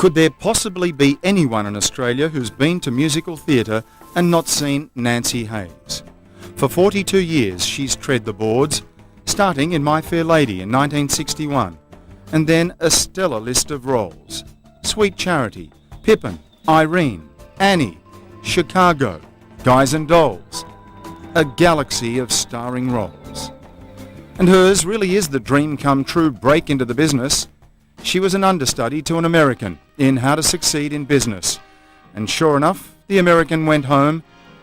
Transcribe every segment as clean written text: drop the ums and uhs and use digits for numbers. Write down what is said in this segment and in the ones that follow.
Could there possibly be anyone in Australia who's been to musical theatre and not seen Nancye Hayes? For 42 years she's tread the boards, starting in My Fair Lady in 1961, and then a stellar list of roles. Sweet Charity, Pippin, Irene, Annie, Chicago, Guys and Dolls. A galaxy of starring roles. And hers really is the dream come true break into the business. She was an understudy to an American in How to Succeed in Business. And sure enough, the American went home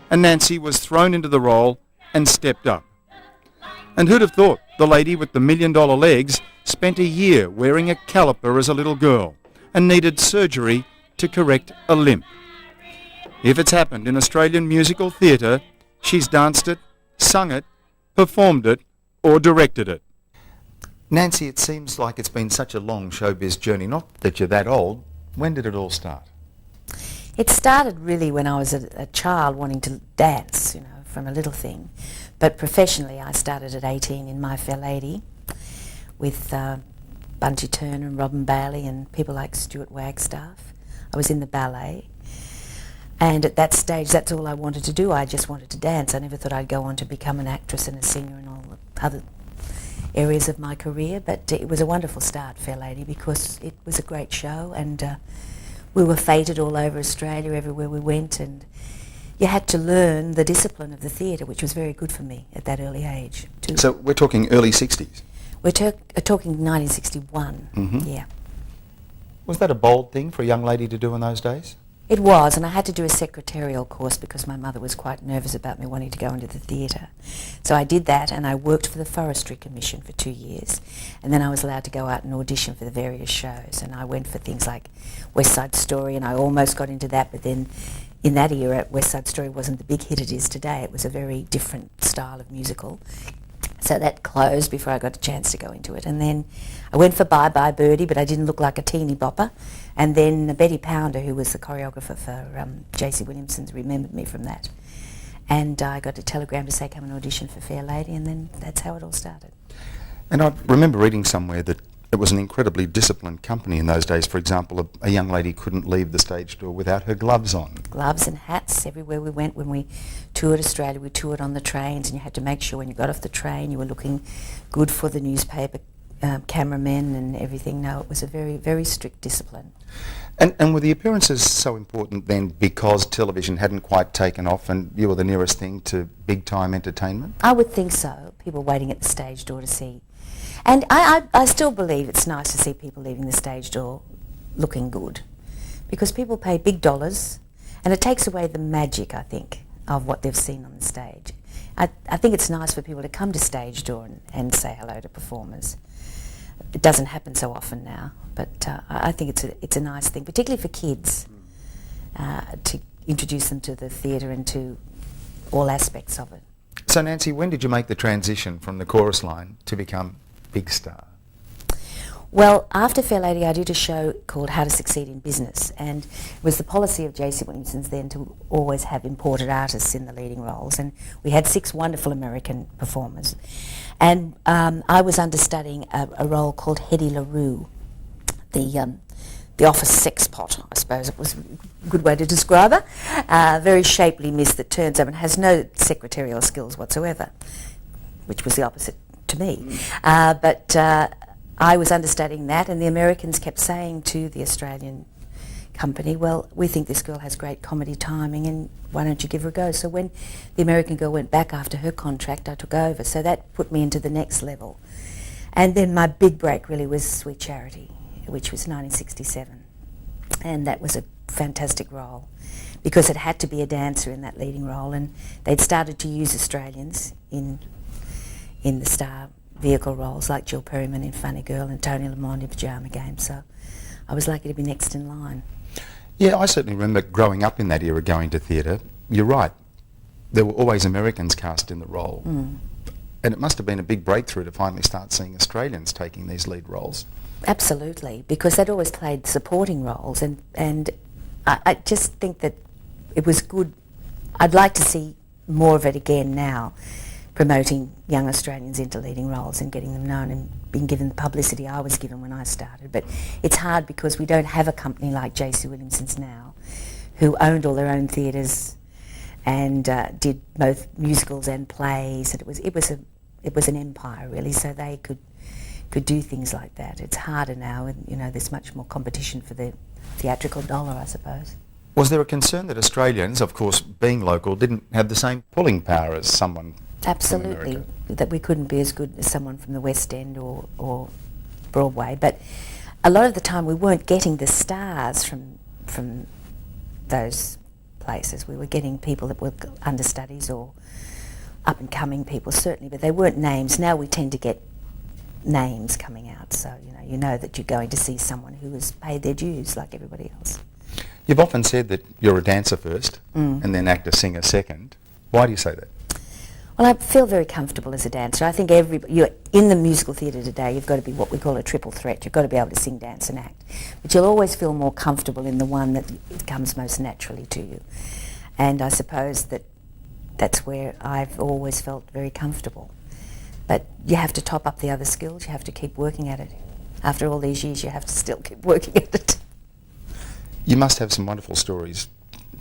and Nancye was thrown into the role and stepped up. And who'd have thought the lady with the $1 million legs spent a year wearing a caliper as a little girl and needed surgery to correct a limp. If it's happened in Australian musical theatre, she's danced it, sung it, performed it, or directed it. Nancye, it seems like it's been such a long showbiz journey. Not that you're that old. When did it all start? It started really when I was a child wanting to dance, you know, from a little thing. But professionally, I started at 18 in My Fair Lady with Bunty Turner and Robin Bailey and people like Stuart Wagstaff. I was in the ballet. And at that stage, that's all I wanted to do. I just wanted to dance. I never thought I'd go on to become an actress and a singer and all the other areas of my career. But it was a wonderful start, Fair Lady, because it was a great show and we were feted all over Australia, everywhere we went. And you had to learn the discipline of the theatre, which was very good for me at that early age, too. So we're talking early 60s? We're talking 1961, yeah. Was that a bold thing for a young lady to do in those days? It was, and I had to do a secretarial course because my mother was quite nervous about me wanting to go into the theatre. So I did that, and I worked for the Forestry Commission for 2 years, and then I was allowed to go out and audition for the various shows, and I went for things like West Side Story, and I almost got into that, but then in that era, West Side Story wasn't the big hit it is today. It was a very different style of musical. So that closed before I got a chance to go into it. And then I went for Bye Bye Birdie, but I didn't look like a teeny bopper. And then Betty Pounder, who was the choreographer for J.C. Williamson's, remembered me from that. And I got a telegram to say come and audition for Fair Lady, and then that's how it all started. And I remember reading somewhere that it was an incredibly disciplined company in those days. For example, a young lady couldn't leave the stage door without her gloves on. Gloves and hats everywhere we went. When we toured Australia, we toured on the trains, and you had to make sure when you got off the train you were looking good for the newspaper cameramen and everything. No, it was a very, very strict discipline. And were the appearances so important then because television hadn't quite taken off and you were the nearest thing to big-time entertainment? I would think so. People waiting at the stage door to see. And I still believe it's nice to see people leaving the stage door looking good, because people pay big dollars and it takes away the magic, I think, of what they've seen on the stage. I think it's nice for people to come to stage door and say hello to performers. It doesn't happen so often now, but I think it's a nice thing, particularly for kids, to introduce them to the theatre and to all aspects of it. So Nancye, when did you make the transition from the chorus line to become big star? Well, after Fair Lady, I did a show called How to Succeed in Business, and it was the policy of J.C. Williamson's then to always have imported artists in the leading roles, and we had 6 wonderful American performers. And I was understudying a role called Hedy LaRue, the office sex pot, I suppose it was a good way to describe her. Very shapely miss that turns up and has no secretarial skills whatsoever, which was the opposite to me. But I was understudying that, and the Americans kept saying to the Australian company, well, we think this girl has great comedy timing and why don't you give her a go? So when the American girl went back after her contract, I took over. So that put me into the next level. And then my big break really was Sweet Charity, which was 1967. And that was a fantastic role because it had to be a dancer in that leading role, and they'd started to use Australians in the star vehicle roles like Jill Perryman in Funny Girl and Tony Lamond in Pyjama Game. So I was lucky to be next in line. Yeah, I certainly remember growing up in that era going to theatre. You're right. There were always Americans cast in the role. And it must have been a big breakthrough to finally start seeing Australians taking these lead roles. Absolutely, because they'd always played supporting roles, and I just think that it was good. I'd like to see more of it again now, promoting young Australians into leading roles and getting them known and being given the publicity I was given when I started. But it's hard because we don't have a company like J.C. Williamson's now, who owned all their own theatres and did both musicals and plays. And it was an empire really, so they could do things like that. It's harder now, and there's much more competition for the theatrical dollar, I suppose. Was there a concern that Australians, of course, being local, didn't have the same pulling power as someone Absolutely, from America? That we couldn't be as good as someone from the West End or Broadway. But a lot of the time we weren't getting the stars from those places. We were getting people that were understudies or up-and-coming people, certainly, but they weren't names. Now we tend to get names coming out, so you know that you're going to see someone who has paid their dues like everybody else. You've often said that you're a dancer first and then actor, singer second. Why do you say that? Well, I feel very comfortable as a dancer. I think you're in the musical theatre today, you've got to be what we call a triple threat. You've got to be able to sing, dance and act. But you'll always feel more comfortable in the one that it comes most naturally to you. And I suppose that's where I've always felt very comfortable. But you have to top up the other skills, you have to keep working at it. After all these years, you have to still keep working at it. You must have some wonderful stories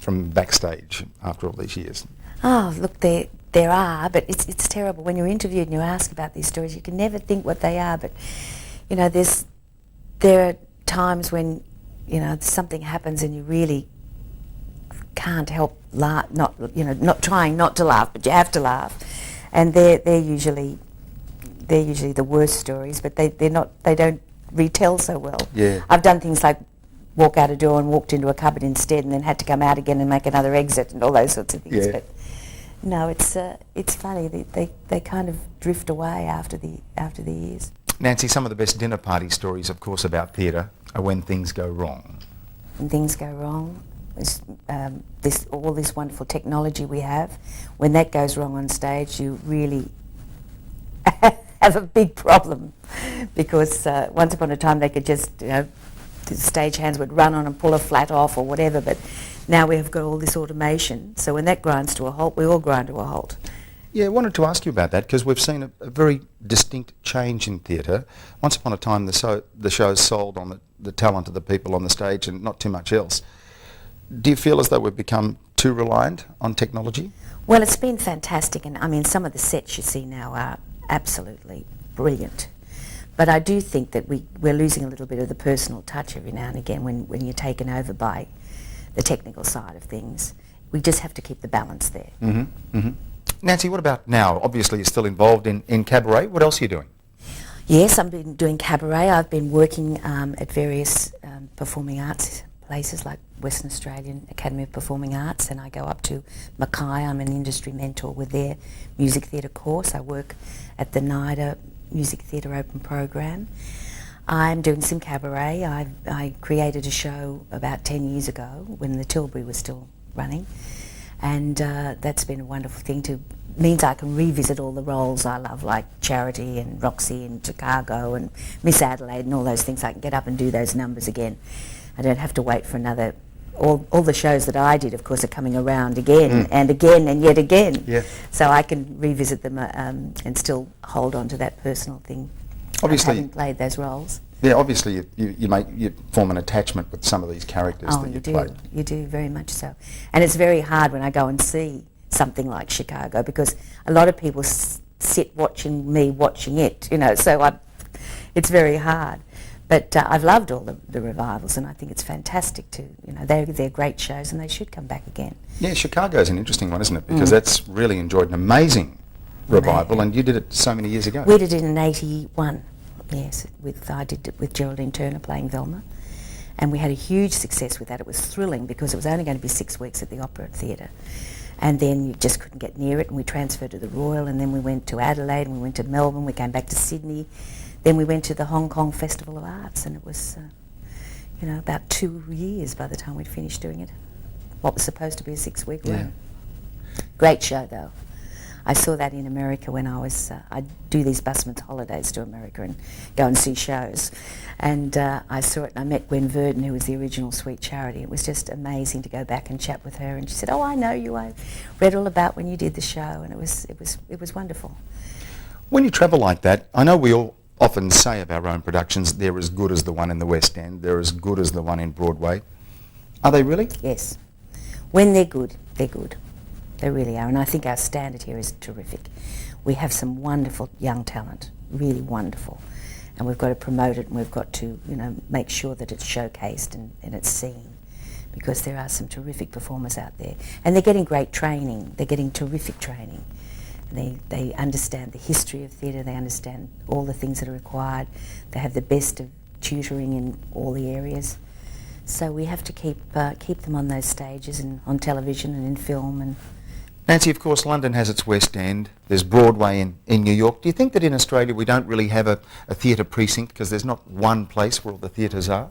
from backstage after all these years. Oh, look, there are, but it's terrible. When you're interviewed and you ask about these stories, you can never think what they are. But, there are times when, something happens and you really can't help laugh, not trying not to laugh, but you have to laugh. And they're usually the worst stories, but they don't retell so well. Yeah. I've done things like walk out a door and walked into a cupboard instead, and then had to come out again and make another exit and all those sorts of things. Yeah. But no, it's funny. They kind of drift away after the years. Nancye, some of the best dinner party stories, of course, about theatre are when things go wrong. When things go wrong, all this wonderful technology we have, when that goes wrong on stage, you really have a big problem, because once upon a time they could just, the stage hands would run on and pull a flat off or whatever, but now we have got all this automation, so when that grinds to a halt, we all grind to a halt. Yeah, I wanted to ask you about that, because we've seen a very distinct change in theatre. Once upon a time the shows sold on the talent of the people on the stage and not too much else. Do you feel as though we've become too reliant on technology? Well, it's been fantastic, and I mean some of the sets you see now are absolutely brilliant. But I do think that we're losing a little bit of the personal touch every now and again when you're taken over by the technical side of things. We just have to keep the balance there. Mm-hmm. Mm-hmm. Nancye, what about now? Obviously you're still involved in Cabaret. What else are you doing? Yes, I've been doing Cabaret. I've been working at various performing arts places like Western Australian Academy of Performing Arts, and I go up to Mackay. I'm an industry mentor with their music theatre course. I work at the NIDA Music Theatre Open program. I'm doing some cabaret. I created a show about 10 years ago when the Tilbury was still running, and that's been a wonderful thing. Means I can revisit all the roles I love, like Charity and Roxy and Chicago and Miss Adelaide and all those things. I can get up and do those numbers again. I don't have to wait for another. All the shows that I did, of course, are coming around again and again and yet again. Yeah. So I can revisit them and still hold on to that personal thing. Obviously, having played those roles. Yeah, obviously you form an attachment with some of these characters that you played. You do, very much so. And it's very hard when I go and see something like Chicago, because a lot of people sit watching me watching it, so it's very hard. But I've loved all the revivals, and I think it's fantastic too. They're great shows, and they should come back again. Yeah, Chicago's an interesting one, isn't it? Because that's really enjoyed an amazing revival, and you did it so many years ago. We did it in '81, yes. I did it with Geraldine Turner playing Velma, and we had a huge success with that. It was thrilling because it was only going to be 6 weeks at the Opera Theatre, and then you just couldn't get near it, and we transferred to the Royal, and then we went to Adelaide, and we went to Melbourne, we came back to Sydney. Then we went to the Hong Kong Festival of Arts, and it was, about 2 years by the time we'd finished doing it. What was supposed to be a 6-week run. Great show, though. I saw that in America when I do these busman's holidays to America and go and see shows. And I saw it and I met Gwen Verdon, who was the original Sweet Charity. It was just amazing to go back and chat with her. And she said, "Oh, I know you. I read all about when you did the show." And it was wonderful. When you travel like that, I know we all often say of our own productions, they're as good as the one in the West End, they're as good as the one in Broadway. Are they really? Yes. When they're good, they're good. They really are. And I think our standard here is terrific. We have some wonderful young talent, really wonderful. And we've got to promote it, and we've got to, make sure that it's showcased and it's seen, because there are some terrific performers out there. And they're getting great training. They're getting terrific training. They understand the history of theatre. They understand all the things that are required. They have the best of tutoring in all the areas. So we have to keep them on those stages and on television and in film. And Nancye, of course, London has its West End. There's Broadway in New York. Do you think that in Australia we don't really have a theatre precinct because there's not one place where all the theatres are?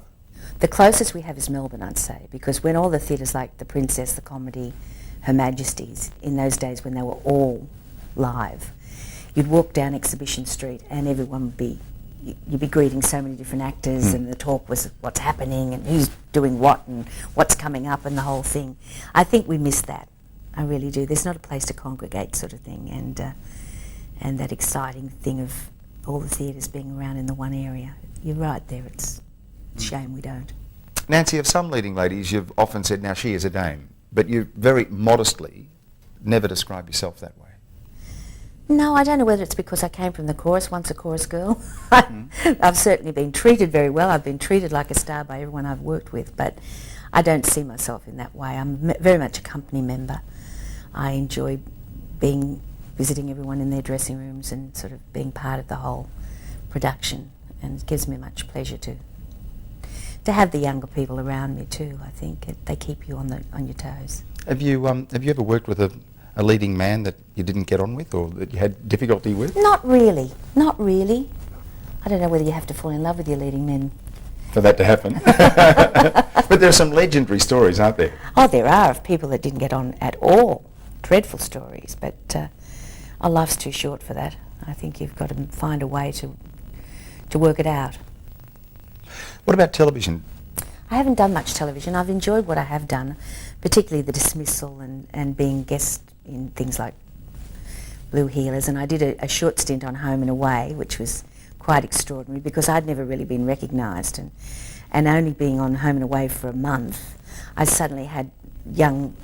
The closest we have is Melbourne, I'd say, because when all the theatres like The Princess, The Comedy, Her Majesty's, in those days when they were all live, you'd walk down Exhibition Street and everyone would be, you'd be greeting so many different actors and the talk was what's happening and who's doing what and what's coming up and the whole thing. I think we miss that. I really do. There's not a place to congregate, sort of thing, and that exciting thing of all the theatres being around in the one area. You're right there. It's a shame we don't. Nancye, of some leading ladies, you've often said, now she is a dame, but you very modestly never describe yourself that way. No, I don't know whether it's because I came from the chorus, once a chorus girl. I've certainly been treated very well. I've been treated like a star by everyone I've worked with, but I don't see myself in that way. I'm very much a company member. I enjoy visiting everyone in their dressing rooms and sort of being part of the whole production, and it gives me much pleasure to have the younger people around me too. I think they keep you on your toes. Have you ever worked with a leading man that you didn't get on with or that you had difficulty with? Not really. I don't know whether you have to fall in love with your leading men for that to happen. But there are some legendary stories, aren't there? Oh, there are, of people that didn't get on at all. Dreadful stories, but our life's too short for that. I think you've got to find a way to work it out. What about television? I haven't done much television. I've enjoyed what I have done, particularly The Dismissal and being guest in things like Blue Heelers, and I did a short stint on Home and Away, which was quite extraordinary because I'd never really been recognised, and only being on Home and Away for a month, I suddenly had young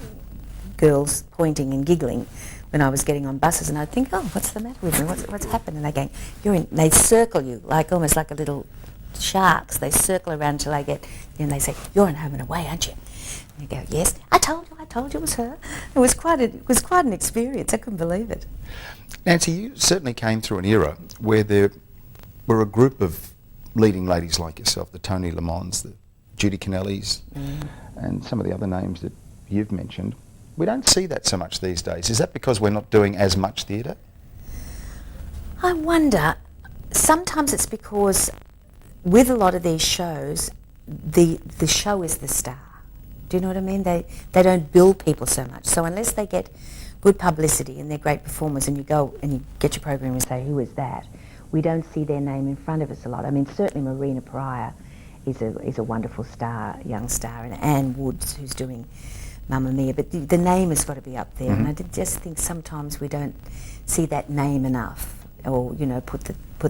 girls pointing and giggling when I was getting on buses, and I'd think, oh, what's the matter with me? What's happened? And they go, you're in. They circle you like almost like a little sharks. They circle around until I get, and they say, you're in Home and Away, aren't you? And you go, yes. I told you it was her. It was quite an experience. I couldn't believe it. Nancye, you certainly came through an era where there were a group of leading ladies like yourself, the Tony Lamons, the Judy Kennellys, and some of the other names that you've mentioned. We don't see that so much these days. Is that because we're not doing as much theatre? I wonder. Sometimes it's because with a lot of these shows, the show is the star. Do you know what I mean? They don't build people so much. So unless they get good publicity and they're great performers and you go and you get your program and say, who is that? We don't see their name in front of us a lot. I mean, certainly Marina Pryor is a wonderful star, young star, and Anne Woods, who's doing Mamma Mia, but the name has got to be up there, and I just think sometimes we don't see that name enough, or put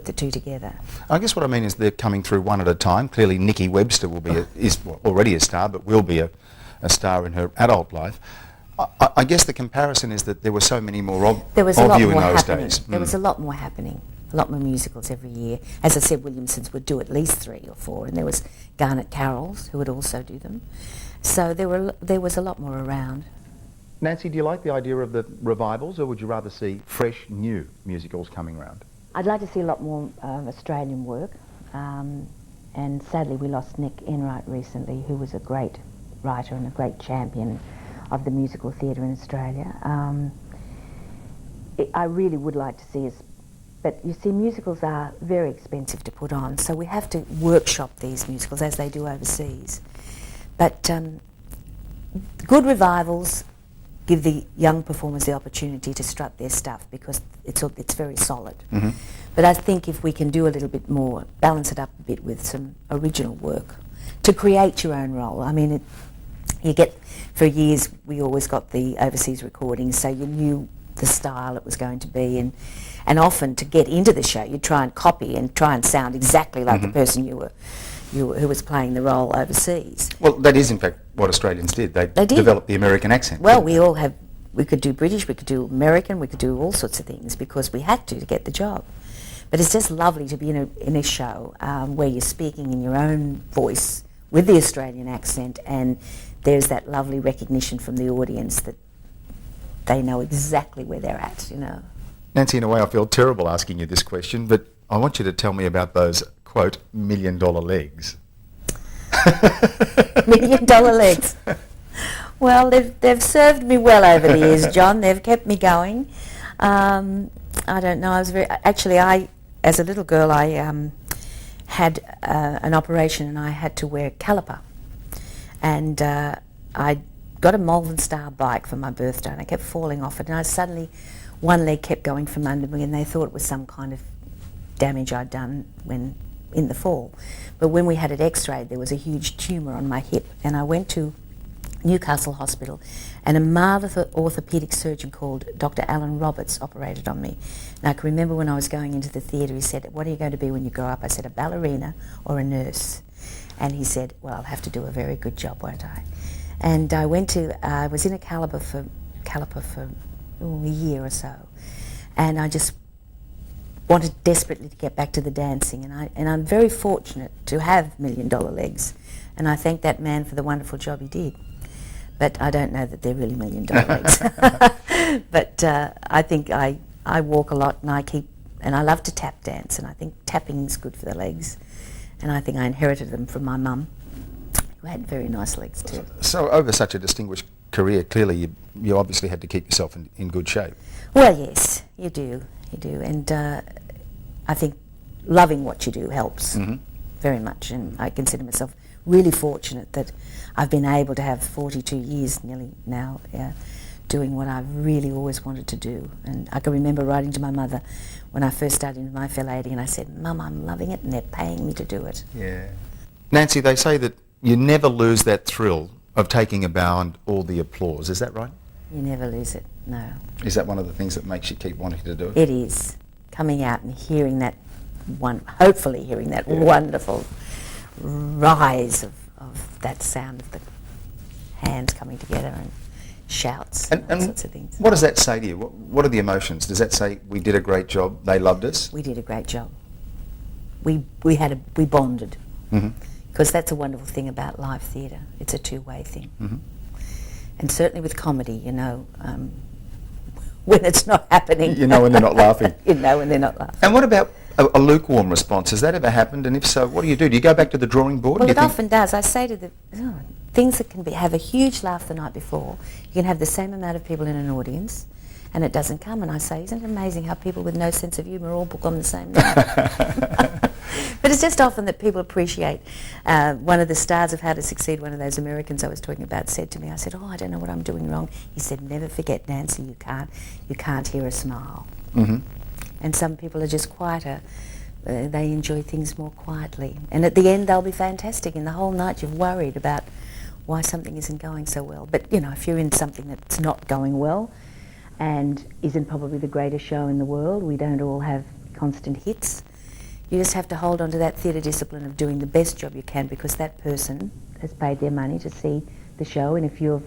the two together. I guess what I mean is they're coming through one at a time. Clearly, Nikki Webster will be is already a star, but will be a star in her adult life. I guess the comparison is that there were so many more of you in those days. There was a lot more happening. A lot more musicals every year. As I said, Williamsons would do at least 3 or 4, and there was Garnet Carrolls who would also do them. So there was a lot more around. Nancye, do you like the idea of the revivals, or would you rather see fresh, new musicals coming around? I'd like to see a lot more Australian work, and sadly we lost Nick Enright recently, who was a great writer and a great champion of the musical theatre in Australia. I really would like to see us. But you see, musicals are very expensive to put on, so we have to workshop these musicals as they do overseas. But good revivals give the young performers the opportunity to strut their stuff because it's very solid. Mm-hmm. But I think if we can do a little bit more, balance it up a bit with some original work to create your own role. I mean, you get, for years we always got the overseas recordings, so you knew the style it was going to be, and often to get into the show you'd try and copy and try and sound exactly like the person who was playing the role overseas. Well, that is in fact what Australians did. They did. developed the American accent. Well, we could do British, we could do American, we could do all sorts of things because we had to get the job. But it's just lovely to be in a show where you're speaking in your own voice with the Australian accent, and there's that lovely recognition from the audience that they know exactly where they're at, you know. Nancye, in a way I feel terrible asking you this question, but I want you to tell me about those, quote, $1 million legs. $1 million legs. Well, they've served me well over the years, John. They've kept me going. I don't know, as a little girl, I had an operation and I had to wear a caliper. And I got a Malvern Star bike for my birthday and I kept falling off it, and suddenly one leg kept going from under me, and they thought it was some kind of damage I'd done when in the fall. But when we had it x-rayed, there was a huge tumour on my hip, and I went to Newcastle Hospital, and a marvellous orthopaedic surgeon called Dr. Alan Roberts operated on me. And I can remember when I was going into the theatre, he said, "What are you going to be when you grow up?" I said, "A ballerina or a nurse." And he said, "Well, I'll have to do a very good job, won't I?" And I was in a caliper for a year or so, and I just wanted desperately to get back to the dancing, and I'm very fortunate to have $1 million legs, and I thank that man for the wonderful job he did. But I don't know that they're really $1 million legs. But I think I walk a lot, and I love to tap dance, and I think tapping is good for the legs, and I think I inherited them from my mum, who had very nice legs too. So over such a distinguished career, clearly you obviously had to keep yourself in good shape. Well, yes, you do, and I think loving what you do helps very much, and I consider myself really fortunate that I've been able to have 42 years nearly now doing what I've really always wanted to do. And I can remember writing to my mother when I first started in My Fair Lady, and I said, "Mum, I'm loving it and they're paying me to do it." Yeah. Nancye, they say that you never lose that thrill of taking a bow and all the applause. Is that right? You never lose it, no. Is that one of the things that makes you keep wanting to do it? It is. Coming out and hearing that hopefully hearing that wonderful rise of that sound of the hands coming together and shouts and all sorts of things. What does that say to you? What are the emotions? Does that say we did a great job, they loved us? We did a great job. We bonded. Because that's a wonderful thing about live theatre. It's a two-way thing. And certainly with comedy, you know, when it's not happening. You know when they're not laughing. You know when they're not laughing. And what about a lukewarm response? Has that ever happened? And if so, what do you do? Do you go back to the drawing board? Well, it often does. I say to the things that can have a huge laugh the night before, you can have the same amount of people in an audience, and it doesn't come. And I say, isn't it amazing how people with no sense of humour all book on the same night? But it's just often that people appreciate. One of the stars of How to Succeed, one of those Americans I was talking about, said to me, I said, "Oh, I don't know what I'm doing wrong." He said, "Never forget, Nancye, you can't hear a smile." And some people are just quieter. They enjoy things more quietly. And at the end, they'll be fantastic. And the whole night you've worried about why something isn't going so well. But, you know, if you're in something that's not going well and isn't probably the greatest show in the world, we don't all have constant hits. You just have to hold on to that theatre discipline of doing the best job you can, because that person has paid their money to see the show, and if you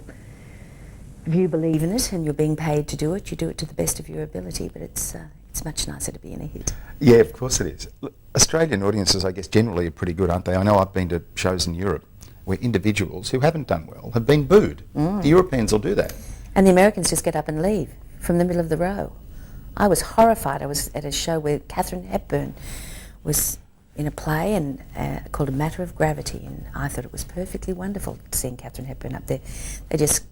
believe in it and you're being paid to do it, you do it to the best of your ability. But it's much nicer to be in a hit. Yeah, of course it is. Look, Australian audiences, I guess, generally are pretty good, aren't they? I know I've been to shows in Europe where individuals who haven't done well have been booed. The Europeans will do that. And the Americans just get up and leave from the middle of the row. I was horrified. I was at a show where Katharine Hepburn was in a play and called A Matter of Gravity, and I thought it was perfectly wonderful seeing Katharine Hepburn up there. They just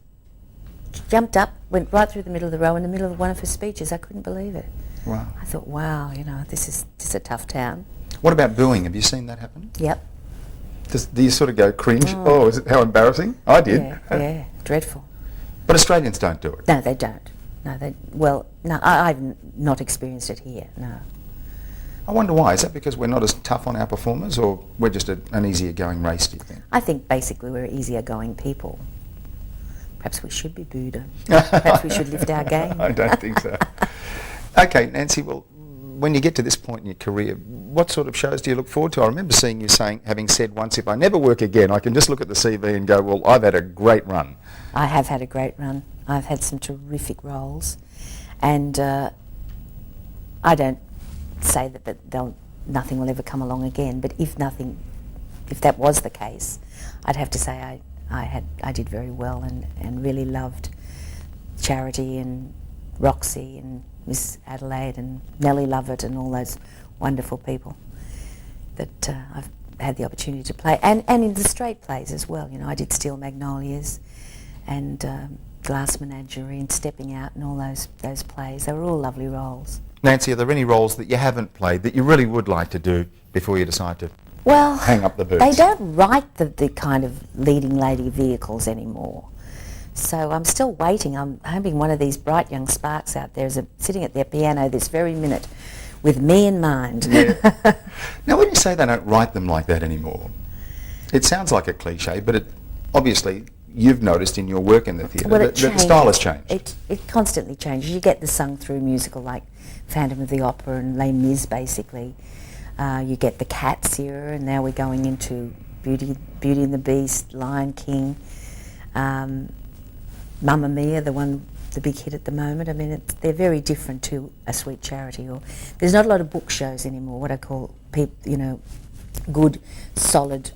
jumped up, went right through the middle of the row in the middle of one of her speeches. I couldn't believe it. Wow. I thought, wow, you know, this is a tough town. What about booing? Have you seen that happen? Yep. Do you sort of go cringe? Oh, is it how embarrassing? I did. Yeah, dreadful. But Australians don't do it. No, they don't. No, I've not experienced it here, no. I wonder why. Is that because we're not as tough on our performers, or we're just an easier going race, do you think? I think basically we're easier going people. Perhaps we should be booed. Perhaps we should lift our game. I don't think so. Okay, Nancye, well, when you get to this point in your career, what sort of shows do you look forward to? I remember seeing you having said once, if I never work again, I can just look at the CV and go, well, I've had a great run. I have had a great run. I've had some terrific roles, and I don't say that nothing will ever come along again, but if that was the case, I'd have to say I did very well and really loved Charity and Roxy and Miss Adelaide and Nellie Lovett and all those wonderful people that I've had the opportunity to play, and in the straight plays as well. You know, I did Steel Magnolias and Glass Menagerie and Stepping Out and all those plays. They were all lovely roles. Nancye, are there any roles that you haven't played that you really would like to do before you decide to hang up the boots? They don't write the kind of leading lady vehicles anymore. So I'm still waiting. I'm hoping one of these bright young sparks out there is sitting at their piano this very minute with me in mind. Yeah. Now, when you say they don't write them like that anymore, it sounds like a cliche, but obviously you've noticed in your work in the theatre that the style has changed. It constantly changes. You get the sung-through musical like Phantom of the Opera and Les Mis, basically. You get the Cats era, and now we're going into Beauty and the Beast, Lion King, Mamma Mia, the big hit at the moment. I mean, they're very different to A Sweet Charity. Or there's not a lot of book shows anymore, what I call good, solid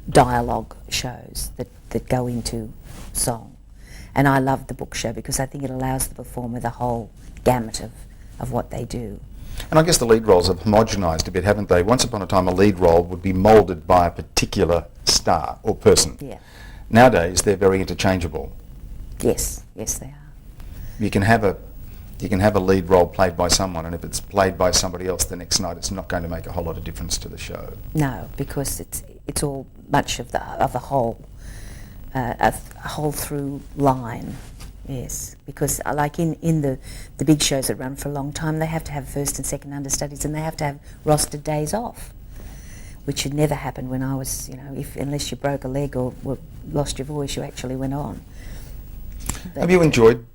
dialogue shows that go into song. And I love the book show because I think it allows the performer the whole gamut of what they do. And I guess the lead roles have homogenised a bit, haven't they? Once upon a time, a lead role would be moulded by a particular star or person. Yeah. Nowadays, they're very interchangeable. Yes, they are. You can have a lead role played by someone, and if it's played by somebody else the next night, it's not going to make a whole lot of difference to the show. No, because it's all much of the whole, a whole through line. Yes, because like in the big shows that run for a long time, they have to have first and second understudies, and they have to have rostered days off, which had never happened when I was, unless you broke a leg or lost your voice, you actually went on. But have you enjoyed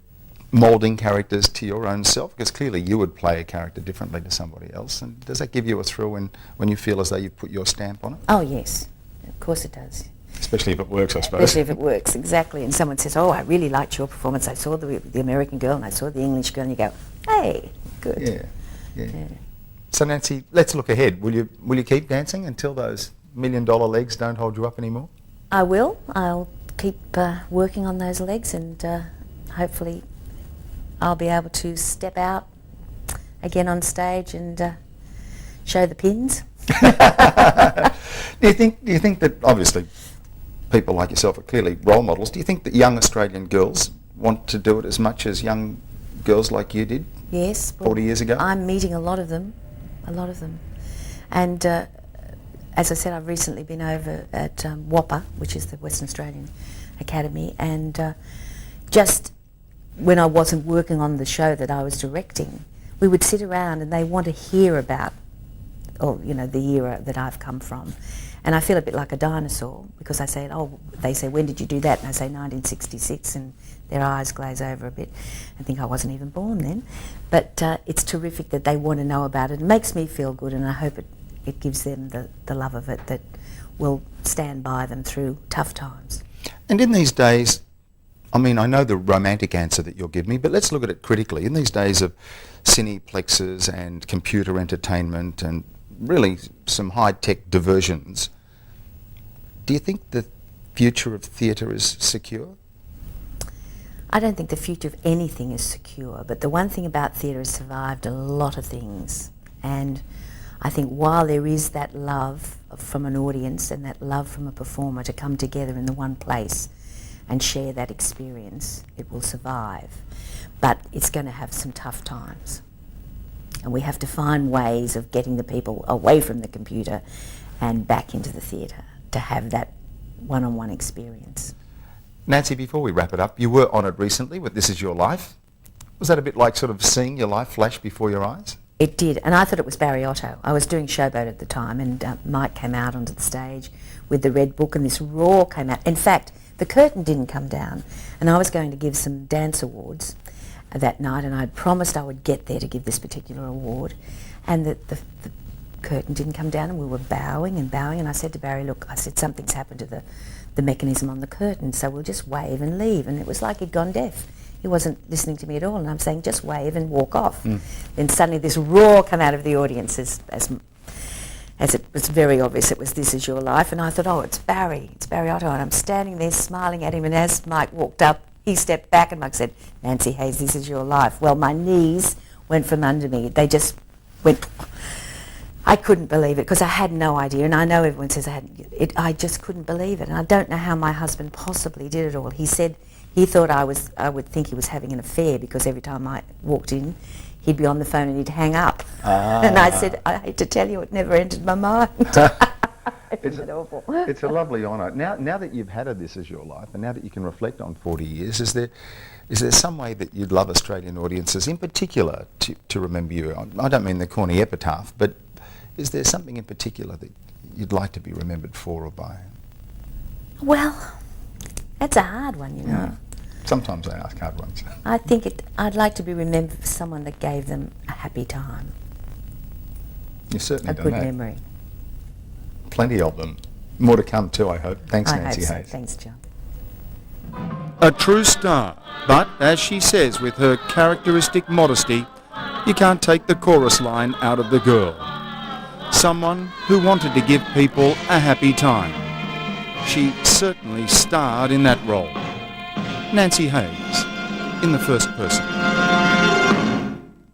moulding characters to your own self? Because clearly you would play a character differently to somebody else, and does that give you a thrill when you feel as though you've put your stamp on it? Oh yes, of course it does. Especially if it works, I suppose. Especially if it works, exactly. And someone says, oh, I really liked your performance. I saw the American girl and I saw the English girl, and you go, hey, good. Yeah. So Nancye, let's look ahead. Will you keep dancing until those $1 million legs don't hold you up anymore? I will. I'll keep working on those legs, and hopefully I'll be able to step out again on stage and show the pins. Do you think that, obviously people like yourself are clearly role models, do you think that young Australian girls want to do it as much as young girls like you did? Yes. 40 years ago? I'm meeting a lot of them. And as I said, I've recently been over at WAPA, which is the Western Australian Academy, and just when I wasn't working on the show that I was directing, we would sit around and they want to hear about, the era that I've come from. And I feel a bit like a dinosaur because I say, they say, when did you do that? And I say 1966, and their eyes glaze over a bit and think I wasn't even born then. But it's terrific that they want to know about it. It makes me feel good, and I hope it gives them the love of it that will stand by them through tough times. And in these days, I mean, I know the romantic answer that you'll give me, but let's look at it critically. In these days of cineplexes and computer entertainment and really some high-tech diversions, do you think the future of theatre is secure? I don't think the future of anything is secure, but the one thing about theatre has survived a lot of things. And I think while there is that love from an audience and that love from a performer to come together in the one place and share that experience, it will survive. But it's going to have some tough times. And we have to find ways of getting the people away from the computer and back into the theatre to have that one-on-one experience. Nancye, before we wrap it up, you were honoured recently with This Is Your Life. Was that a bit like sort of seeing your life flash before your eyes? It did, and I thought it was Barry Otto. I was doing Showboat at the time, and Mike came out onto the stage with the red book, and this roar came out. In fact, the curtain didn't come down, and I was going to give some dance awards that night, and I'd promised I would get there to give this particular award, and the curtain didn't come down, and we were bowing, and I said to Barry, look, I said, something's happened to the mechanism on the curtain, so we'll just wave and leave. And it was like he'd gone deaf. He wasn't listening to me at all, and I'm saying, just wave and walk off. Then suddenly this roar came out of the audience as it was very obvious it was This Is Your Life, and I thought, oh, it's Barry Otto, and I'm standing there smiling at him, and as Mike walked up, he stepped back, and Mike said, Nancye Hayes, This Is Your Life. Well, my knees went from under me. They just went... I couldn't believe it, because I had no idea, and I know everyone says I just couldn't believe it, and I don't know how my husband possibly did it all. He said he thought I would think he was having an affair, because every time I walked in, he'd be on the phone and he'd hang up. And I said, I hate to tell you, it never entered my mind. It's awful. It's a lovely honour. Now that you've had a This Is Your Life, and now that you can reflect on 40 years, is there some way that you'd love Australian audiences in particular to remember you? I don't mean the corny epitaph, but is there something in particular that you'd like to be remembered for or by? Well, that's a hard one, you know. Sometimes I ask hard ones. I think I'd like to be remembered for someone that gave them a happy time. You certainly done that. A that. good memory. Plenty of them. More to come too, I hope. Thanks, I Nancye hope so. Hayes. Thanks, John. A true star, but as she says with her characteristic modesty, you can't take the chorus line out of the girl. Someone who wanted to give people a happy time. She certainly starred in that role. Nancye Hayes, in the first person.